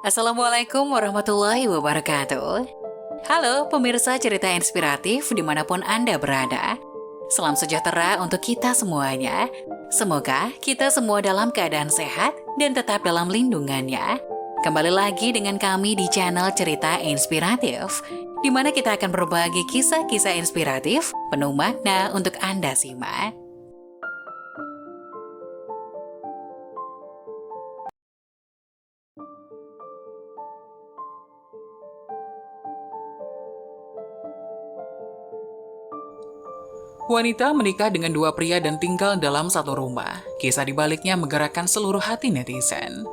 Assalamualaikum warahmatullahi wabarakatuh. Halo pemirsa cerita inspiratif dimanapun Anda berada. Salam sejahtera untuk kita semuanya. Semoga kita semua dalam keadaan sehat dan tetap dalam lindungannya. Kembali lagi dengan kami di channel Cerita Inspiratif, di mana kita akan berbagi kisah-kisah inspiratif penuh makna untuk Anda simak. Wanita menikah dengan dua pria dan tinggal dalam satu rumah. Kisah dibaliknya menggerakkan seluruh hati netizen.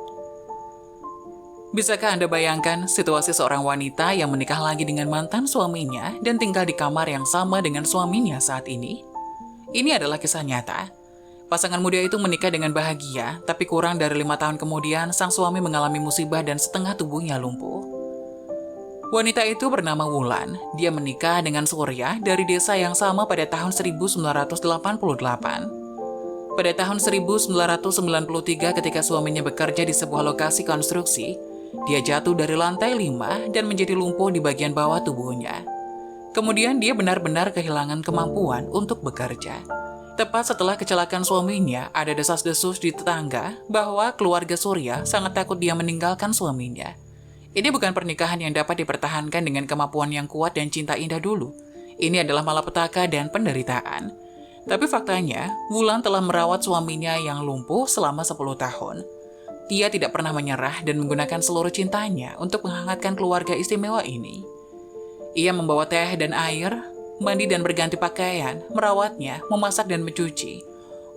Bisakah Anda bayangkan situasi seorang wanita yang menikah lagi dengan mantan suaminya dan tinggal di kamar yang sama dengan suaminya saat ini? Ini adalah kisah nyata. Pasangan muda itu menikah dengan bahagia, tapi kurang dari 5 tahun kemudian sang suami mengalami musibah dan setengah tubuhnya lumpuh. Wanita itu bernama Wulan. Dia menikah dengan Surya dari desa yang sama pada tahun 1988. Pada tahun 1993 ketika suaminya bekerja di sebuah lokasi konstruksi, dia jatuh dari lantai 5 dan menjadi lumpuh di bagian bawah tubuhnya. Kemudian dia benar-benar kehilangan kemampuan untuk bekerja. Tepat setelah kecelakaan suaminya, ada desas-desus di tetangga bahwa keluarga Surya sangat takut dia meninggalkan suaminya. Ini bukan pernikahan yang dapat dipertahankan dengan kemampuan yang kuat dan cinta indah dulu. Ini adalah malapetaka dan penderitaan. Tapi faktanya, Wulan telah merawat suaminya yang lumpuh selama 10 tahun. Dia tidak pernah menyerah dan menggunakan seluruh cintanya untuk menghangatkan keluarga istimewa ini. Ia membawa teh dan air, mandi dan berganti pakaian, merawatnya, memasak dan mencuci.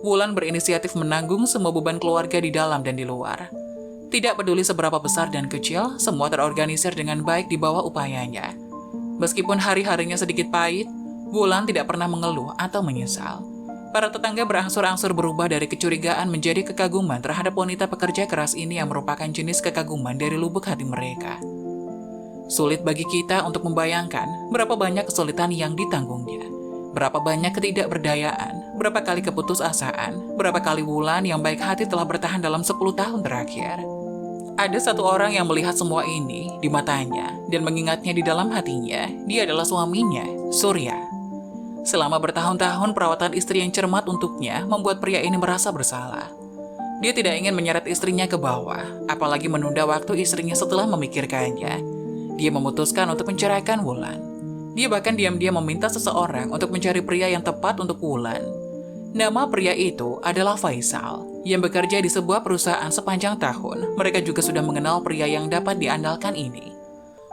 Wulan berinisiatif menanggung semua beban keluarga di dalam dan di luar. Tidak peduli seberapa besar dan kecil, semua terorganisir dengan baik di bawah upayanya. Meskipun hari-harinya sedikit pahit, Wulan tidak pernah mengeluh atau menyesal. Para tetangga berangsur-angsur berubah dari kecurigaan menjadi kekaguman terhadap wanita pekerja keras ini yang merupakan jenis kekaguman dari lubuk hati mereka. Sulit bagi kita untuk membayangkan berapa banyak kesulitan yang ditanggungnya. Berapa banyak ketidakberdayaan, berapa kali keputusasaan, berapa kali Wulan yang baik hati telah bertahan dalam 10 tahun terakhir. Ada satu orang yang melihat semua ini di matanya dan mengingatnya di dalam hatinya, dia adalah suaminya, Surya. Selama bertahun-tahun perawatan istri yang cermat untuknya membuat pria ini merasa bersalah. Dia tidak ingin menyeret istrinya ke bawah, apalagi menunda waktu istrinya setelah memikirkannya. Dia memutuskan untuk menceraikan Wulan. Dia bahkan diam-diam meminta seseorang untuk mencari pria yang tepat untuk Wulan. Nama pria itu adalah Faisal, yang bekerja di sebuah perusahaan sepanjang tahun. Mereka juga sudah mengenal pria yang dapat diandalkan ini.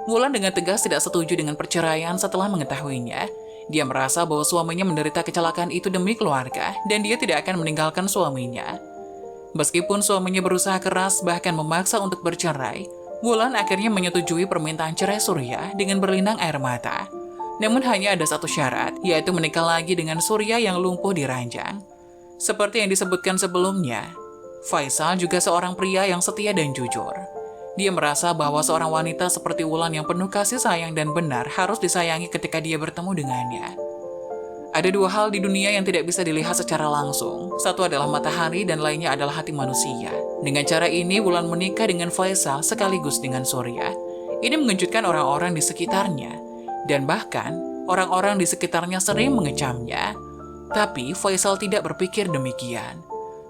Wulan dengan tegas tidak setuju dengan perceraian setelah mengetahuinya. Dia merasa bahwa suaminya menderita kecelakaan itu demi keluarga, dan dia tidak akan meninggalkan suaminya. Meskipun suaminya berusaha keras bahkan memaksa untuk bercerai, Wulan akhirnya menyetujui permintaan cerai Surya dengan berlinang air mata. Namun hanya ada satu syarat, yaitu menikah lagi dengan Surya yang lumpuh di ranjang. Seperti yang disebutkan sebelumnya, Faisal juga seorang pria yang setia dan jujur. Dia merasa bahwa seorang wanita seperti Wulan yang penuh kasih sayang dan benar harus disayangi ketika dia bertemu dengannya. Ada dua hal di dunia yang tidak bisa dilihat secara langsung. Satu adalah matahari dan lainnya adalah hati manusia. Dengan cara ini, Wulan menikah dengan Faisal sekaligus dengan Surya. Ini mengejutkan orang-orang di sekitarnya. Dan bahkan, orang-orang di sekitarnya sering mengecamnya. Tapi Faisal tidak berpikir demikian.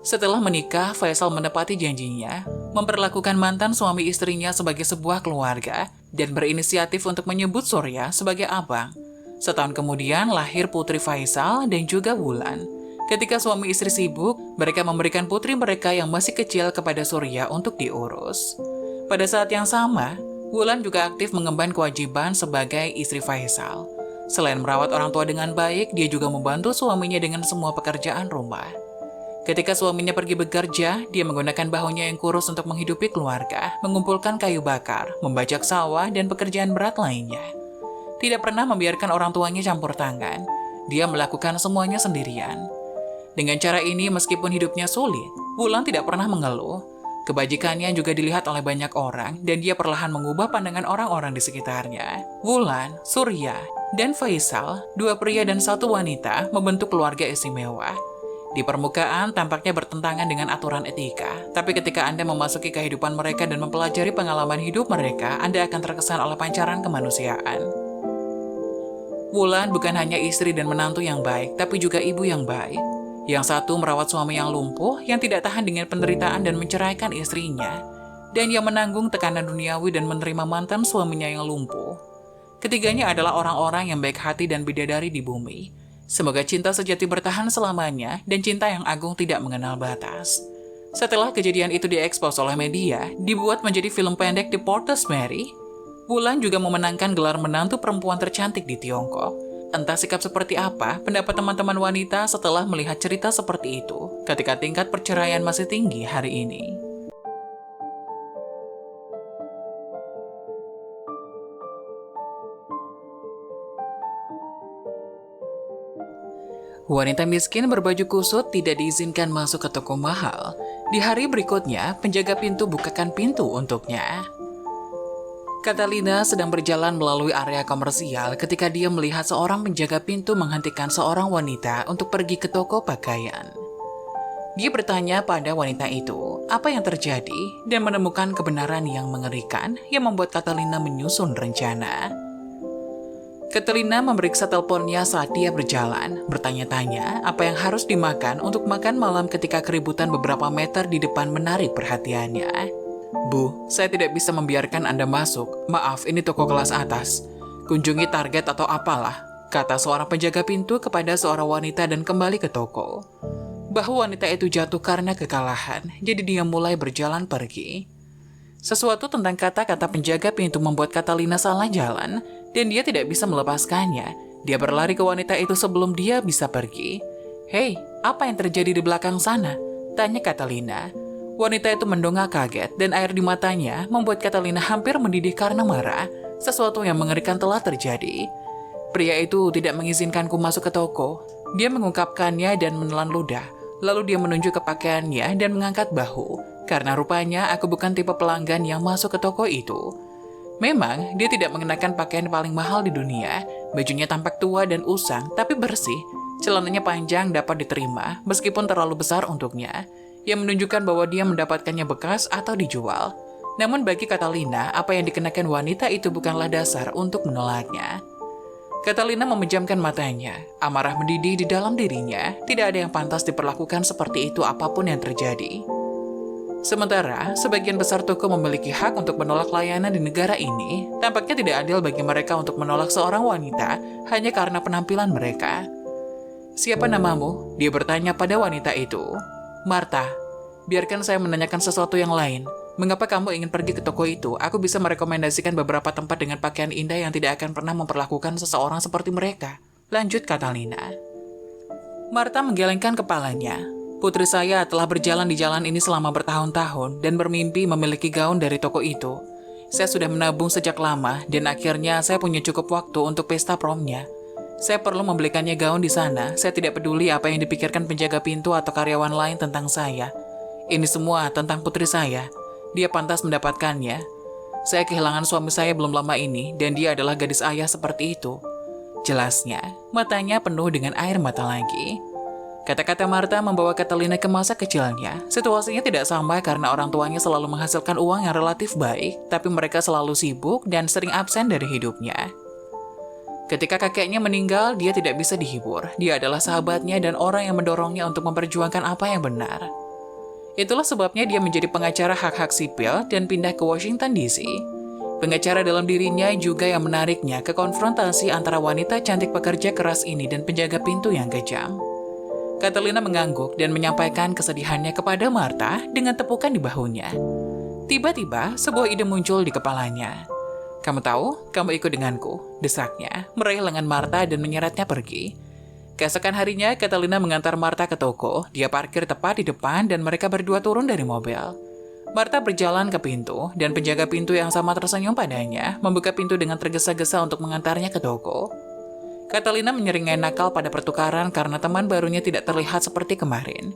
Setelah menikah, Faisal menepati janjinya, memperlakukan mantan suami istrinya sebagai sebuah keluarga, dan berinisiatif untuk menyebut Surya sebagai abang. Setahun kemudian lahir putri Faisal dan juga Wulan. Ketika suami istri sibuk, mereka memberikan putri mereka yang masih kecil kepada Surya untuk diurus. Pada saat yang sama, Wulan juga aktif mengemban kewajiban sebagai istri Faisal. Selain merawat orang tua dengan baik, dia juga membantu suaminya dengan semua pekerjaan rumah. Ketika suaminya pergi bekerja, dia menggunakan bahunya yang kurus untuk menghidupi keluarga, mengumpulkan kayu bakar, membajak sawah, dan pekerjaan berat lainnya. Tidak pernah membiarkan orang tuanya campur tangan. Dia melakukan semuanya sendirian. Dengan cara ini, meskipun hidupnya sulit, Wulan tidak pernah mengeluh. Kebajikannya juga dilihat oleh banyak orang, dan dia perlahan mengubah pandangan orang-orang di sekitarnya. Wulan, Surya, dan Faisal, dua pria dan satu wanita, membentuk keluarga istimewa. Di permukaan tampaknya bertentangan dengan aturan etika, tapi ketika Anda memasuki kehidupan mereka dan mempelajari pengalaman hidup mereka, Anda akan terkesan oleh pancaran kemanusiaan. Wulan bukan hanya istri dan menantu yang baik, tapi juga ibu yang baik. Yang satu merawat suami yang lumpuh, yang tidak tahan dengan penderitaan dan menceraikan istrinya, dan yang menanggung tekanan duniawi dan menerima mantan suaminya yang lumpuh. Ketiganya adalah orang-orang yang baik hati dan bidadari di bumi. Semoga cinta sejati bertahan selamanya dan cinta yang agung tidak mengenal batas. Setelah kejadian itu diekspos oleh media, dibuat menjadi film pendek The Porter's Mary. Wulan juga memenangkan gelar menantu perempuan tercantik di Tiongkok. Entah sikap seperti apa pendapat teman-teman wanita setelah melihat cerita seperti itu ketika tingkat perceraian masih tinggi hari ini. Wanita miskin berbaju kusut tidak diizinkan masuk ke toko mahal. Di hari berikutnya, penjaga pintu bukakan pintu untuknya. Catalina sedang berjalan melalui area komersial ketika dia melihat seorang penjaga pintu menghentikan seorang wanita untuk pergi ke toko pakaian. Dia bertanya pada wanita itu apa yang terjadi dan menemukan kebenaran yang mengerikan yang membuat Catalina menyusun rencana. Catalina memeriksa teleponnya saat dia berjalan, bertanya-tanya apa yang harus dimakan untuk makan malam ketika keributan beberapa meter di depan menarik perhatiannya. "Bu, saya tidak bisa membiarkan Anda masuk. Maaf, ini toko kelas atas. Kunjungi Target atau apalah," kata seorang penjaga pintu kepada seorang wanita dan kembali ke toko. Bahu wanita itu jatuh karena kekalahan, jadi dia mulai berjalan pergi. Sesuatu tentang kata-kata penjaga pintu membuat Catalina salah jalan, dan dia tidak bisa melepaskannya. Dia berlari ke wanita itu sebelum dia bisa pergi. "Hei, apa yang terjadi di belakang sana?" tanya Catalina. Wanita itu mendongak kaget dan air di matanya membuat Catalina hampir mendidih karena marah. Sesuatu yang mengerikan telah terjadi. "Pria itu tidak mengizinkanku masuk ke toko." Dia mengungkapkannya dan menelan ludah. Lalu dia menunjuk ke pakaiannya dan mengangkat bahu. "Karena rupanya aku bukan tipe pelanggan yang masuk ke toko itu." Memang, dia tidak mengenakan pakaian paling mahal di dunia. Bajunya tampak tua dan usang, tapi bersih. Celananya panjang dapat diterima, meskipun terlalu besar untuknya, yang menunjukkan bahwa dia mendapatkannya bekas atau dijual. Namun bagi Catalina, apa yang dikenakan wanita itu bukanlah dasar untuk menolaknya. Catalina memejamkan matanya, amarah mendidih di dalam dirinya. Tidak ada yang pantas diperlakukan seperti itu apapun yang terjadi. Sementara, sebagian besar toko memiliki hak untuk menolak layanan di negara ini, tampaknya tidak adil bagi mereka untuk menolak seorang wanita hanya karena penampilan mereka. "Siapa namamu?" dia bertanya pada wanita itu. "Martha, biarkan saya menanyakan sesuatu yang lain. Mengapa kamu ingin pergi ke toko itu? Aku bisa merekomendasikan beberapa tempat dengan pakaian indah yang tidak akan pernah memperlakukan seseorang seperti mereka," lanjut Catalina. Martha menggelengkan kepalanya. "Putri saya telah berjalan di jalan ini selama bertahun-tahun dan bermimpi memiliki gaun dari toko itu. Saya sudah menabung sejak lama dan akhirnya saya punya cukup waktu untuk pesta promnya. Saya perlu membelikannya gaun di sana. Saya tidak peduli apa yang dipikirkan penjaga pintu atau karyawan lain tentang saya. Ini semua tentang putri saya. Dia pantas mendapatkannya. Saya kehilangan suami saya belum lama ini dan dia adalah gadis ayah seperti itu," jelasnya. Matanya penuh dengan air mata lagi. Kata-kata Martha membawa Catalina ke masa kecilnya. Situasinya tidak sama karena orang tuanya selalu menghasilkan uang yang relatif baik, tapi mereka selalu sibuk dan sering absen dari hidupnya. Ketika kakeknya meninggal, dia tidak bisa dihibur. Dia adalah sahabatnya dan orang yang mendorongnya untuk memperjuangkan apa yang benar. Itulah sebabnya dia menjadi pengacara hak-hak sipil dan pindah ke Washington DC. Pengacara dalam dirinya juga yang menariknya ke konfrontasi antara wanita cantik pekerja keras ini dan penjaga pintu yang kejam. Catalina mengangguk dan menyampaikan kesedihannya kepada Martha dengan tepukan di bahunya. Tiba-tiba, sebuah ide muncul di kepalanya. "Kamu tahu, kamu ikut denganku," desaknya, meraih lengan Martha dan menyeretnya pergi. Keesokan harinya, Catalina mengantar Martha ke toko. Dia parkir tepat di depan dan mereka berdua turun dari mobil. Martha berjalan ke pintu, dan penjaga pintu yang sama tersenyum padanya, membuka pintu dengan tergesa-gesa untuk mengantarnya ke toko. Catalina menyeringai nakal pada pertukaran karena teman barunya tidak terlihat seperti kemarin.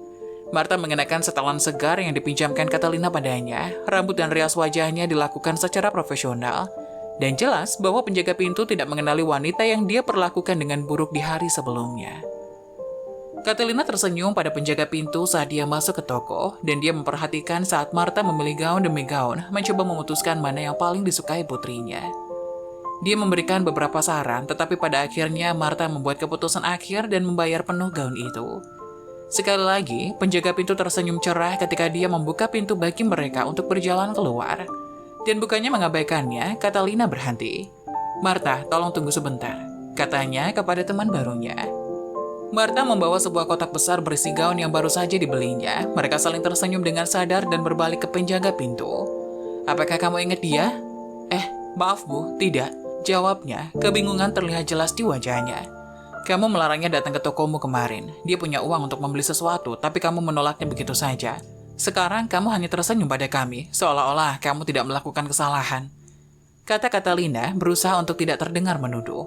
Martha mengenakan setelan segar yang dipinjamkan Catalina padanya. Rambut dan rias wajahnya dilakukan secara profesional. Dan jelas bahwa penjaga pintu tidak mengenali wanita yang dia perlakukan dengan buruk di hari sebelumnya. Catalina tersenyum pada penjaga pintu saat dia masuk ke toko, dan dia memperhatikan saat Martha memilih gaun demi gaun, mencoba memutuskan mana yang paling disukai putrinya. Dia memberikan beberapa saran, tetapi pada akhirnya Martha membuat keputusan akhir dan membayar penuh gaun itu. Sekali lagi, penjaga pintu tersenyum cerah ketika dia membuka pintu bagi mereka untuk berjalan keluar. Dan bukannya mengabaikannya, Catalina berhenti. "Martha, tolong tunggu sebentar," katanya kepada teman barunya. Martha membawa sebuah kotak besar berisi gaun yang baru saja dibelinya. Mereka saling tersenyum dengan sadar dan berbalik ke penjaga pintu. "Apakah kamu ingat dia?" Maaf Bu, tidak," jawabnya. Kebingungan terlihat jelas di wajahnya. "Kamu melarangnya datang ke tokomu kemarin. Dia punya uang untuk membeli sesuatu, tapi kamu menolaknya begitu saja. Sekarang kamu hanya tersenyum pada kami, seolah-olah kamu tidak melakukan kesalahan," kata Catalina berusaha untuk tidak terdengar menuduh.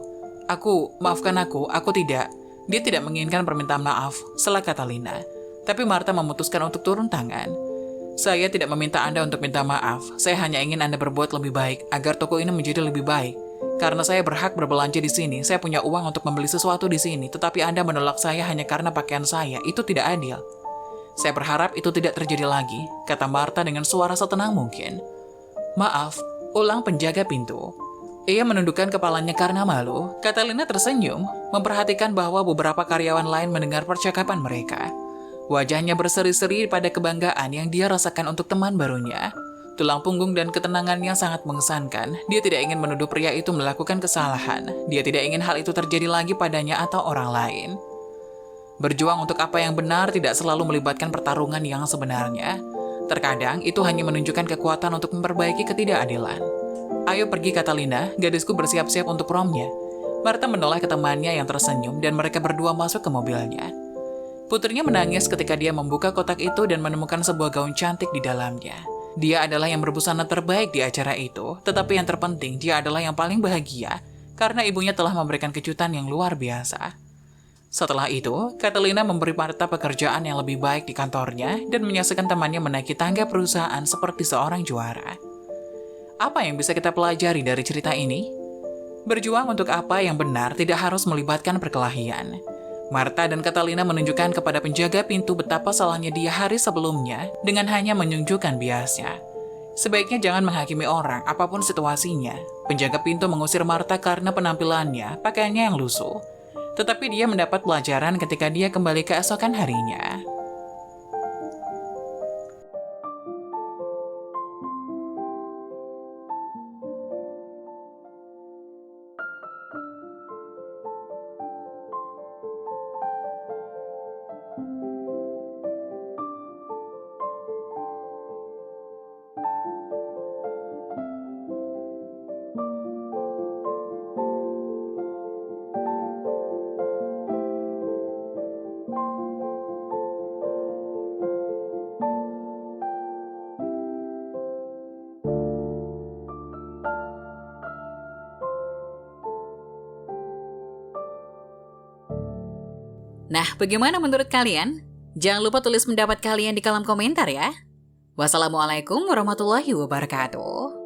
Maafkan aku tidak." Dia tidak menginginkan permintaan maaf, sela Catalina. Tapi Martha memutuskan untuk turun tangan. "Saya tidak meminta Anda untuk minta maaf. Saya hanya ingin Anda berbuat lebih baik agar toko ini menjadi lebih baik. Karena saya berhak berbelanja di sini, saya punya uang untuk membeli sesuatu di sini, tetapi Anda menolak saya hanya karena pakaian saya. Itu tidak adil. Saya berharap itu tidak terjadi lagi," kata Martha dengan suara setenang mungkin. "Maaf," ulang penjaga pintu. Ia menundukkan kepalanya karena malu. Catalina tersenyum, memperhatikan bahwa beberapa karyawan lain mendengar percakapan mereka. Wajahnya berseri-seri pada kebanggaan yang dia rasakan untuk teman barunya. Tulang punggung dan ketenangannya sangat mengesankan. Dia tidak ingin menuduh pria itu melakukan kesalahan. Dia tidak ingin hal itu terjadi lagi padanya atau orang lain. Berjuang untuk apa yang benar tidak selalu melibatkan pertarungan yang sebenarnya. Terkadang itu hanya menunjukkan kekuatan untuk memperbaiki ketidakadilan. "Ayo pergi Catalina, gadisku bersiap-siap untuk promnya." Martha menoleh ke temannya yang tersenyum dan mereka berdua masuk ke mobilnya. Putrinya menangis ketika dia membuka kotak itu dan menemukan sebuah gaun cantik di dalamnya. Dia adalah yang berbusana terbaik di acara itu, tetapi yang terpenting dia adalah yang paling bahagia karena ibunya telah memberikan kejutan yang luar biasa. Setelah itu, Catalina memberi Martha pekerjaan yang lebih baik di kantornya dan menyaksikan temannya menaiki tangga perusahaan seperti seorang juara. Apa yang bisa kita pelajari dari cerita ini? Berjuang untuk apa yang benar tidak harus melibatkan perkelahian. Martha dan Catalina menunjukkan kepada penjaga pintu betapa salahnya dia hari sebelumnya dengan hanya menunjukkan biasnya. Sebaiknya jangan menghakimi orang apapun situasinya. Penjaga pintu mengusir Martha karena penampilannya, pakaiannya yang lusuh. Tetapi dia mendapat pelajaran ketika dia kembali keesokan harinya. Nah, bagaimana menurut kalian? Jangan lupa tulis pendapat kalian di kolom komentar ya. Wassalamualaikum warahmatullahi wabarakatuh.